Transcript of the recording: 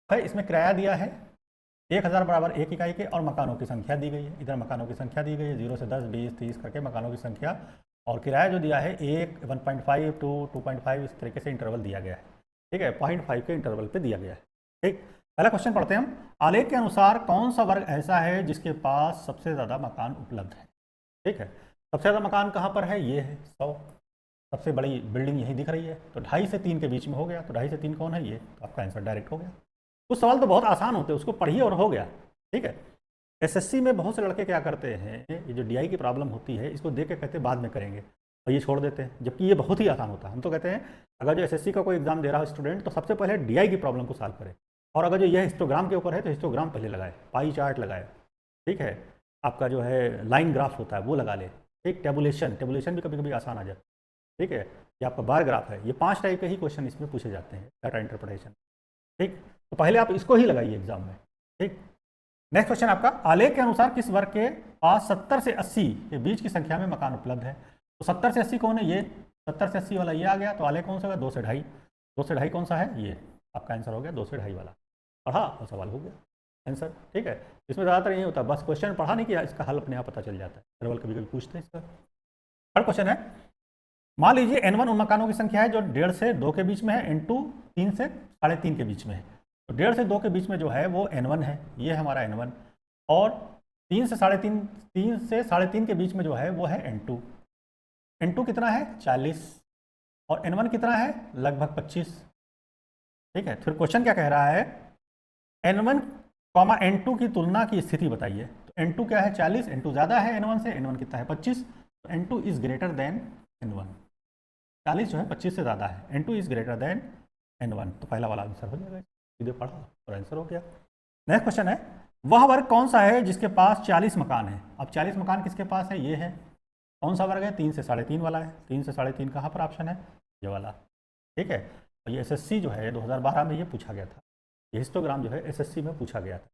है इसमें किराया दिया है 1000 बराबर 1 इकाई के और मकानों की संख्या दी गई है। इधर मकानों की संख्या दी गई है 0 से 10 20 30 करके मकानों की संख्या, और किराया जो दिया है 1 1.5 टू 2.5 इस तरीके से इंटरवल दिया गया है। ठीक है, 0.5 के इंटरवल पे दिया गया है। ठीक, पहला क्वेश्चन पढ़ते हैं हम। आलेख के अनुसार कौन सा वर्ग ऐसा है जिसके पास सबसे ज़्यादा मकान उपलब्ध है। ठीक है, सबसे ज़्यादा मकान कहाँ पर है, ये है 100। सबसे बड़ी बिल्डिंग यही दिख रही है, तो 2.5 से 3 के बीच में हो गया, तो 2.5 से 3 कौन है, ये। तो आपका आंसर डायरेक्ट हो गया। कुछ सवाल तो बहुत आसान होते हैं, उसको पढ़िए और हो गया। ठीक है, एसएससी में बहुत से लड़के क्या करते हैं, ये जो डीआई की प्रॉब्लम होती है इसको देख के कहते हैं बाद में करेंगे और ये छोड़ देते हैं, जबकि ये बहुत ही आसान होता है। हम तो कहते हैं अगर जो एसएससी का कोई एग्जाम दे रहा है स्टूडेंट, तो सबसे पहले डीआई की प्रॉब्लम को सॉल्व करे, और अगर जो यह हिस्टोग्राम के ऊपर है तो हिस्टोग्राम पहले लगाए, पाई चार्ट लगाए। ठीक है, आपका जो है लाइन ग्राफ होता है वो लगा ले। ठीक, टेबुलेशन भी कभी कभी आसान आ जाता है। ठीक है, ये आपका बार ग्राफ है। ये 5 टाइप के ही क्वेश्चन इसमें पूछे जाते हैं, डाटा इंटरप्रिटेशन। ठीक, तो पहले आप इसको ही लगाइए एग्जाम में। ठीक, नेक्स्ट क्वेश्चन आपका, आलेख के अनुसार किस वर्ग के पास 70 से 80 के बीच की संख्या में मकान उपलब्ध है। तो 70 से 80 कौन है, ये 70 से 80 वाला ये आ गया, तो आलेख कौन सा होगा, 2 से 2.5। 2 से 2.5 कौन सा है, ये आपका आंसर हो गया 2 से 2.5 वाला। पढ़ा और सवाल हो गया आंसर। ठीक है, इसमें ज़्यादातर यही होता है, बस क्वेश्चन पढ़ा नहीं किया, इसका हल अपने आप पता चल जाता है। सवाल कभी कभी पूछते हैं इसका। थर्ड क्वेश्चन है, मान लीजिए n1 उन मकानों की संख्या है जो 1.5 से 2 के बीच में है, n2 3 से 3.5 के बीच में है। तो 1.5 से 2 के बीच में जो है वो n1 है, ये है हमारा n1, और 3 से 3.5 के बीच में जो है वो है n2। n2 कितना है 40, और n1 कितना है लगभग 25। ठीक है, फिर क्वेश्चन क्या कह रहा है, n1 n2 की तुलना की स्थिति बताइए। तो n2 क्या है 40, n2 ज़्यादा है n1 से, n1 कितना है 25, तो n2 is greater than n1। 40 जो है 25 से ज़्यादा है, n2 is greater than n1, तो पहला वाला आंसर हो जाएगा। सीधे पढ़ा और आंसर हो गया। नेक्स्ट क्वेश्चन है, वह वर्ग कौन सा है जिसके पास 40 मकान है। अब 40 मकान किसके पास है, ये है। कौन सा वर्ग है, 3 से 3.5 वाला है। 3 से 3.5 कहाँ पर ऑप्शन है, ये वाला। ठीक है, और ये एसएससी जो है 2012 में ये पूछा गया था, ये हिस्टोग्राम जो है एसएससी में पूछा गया था।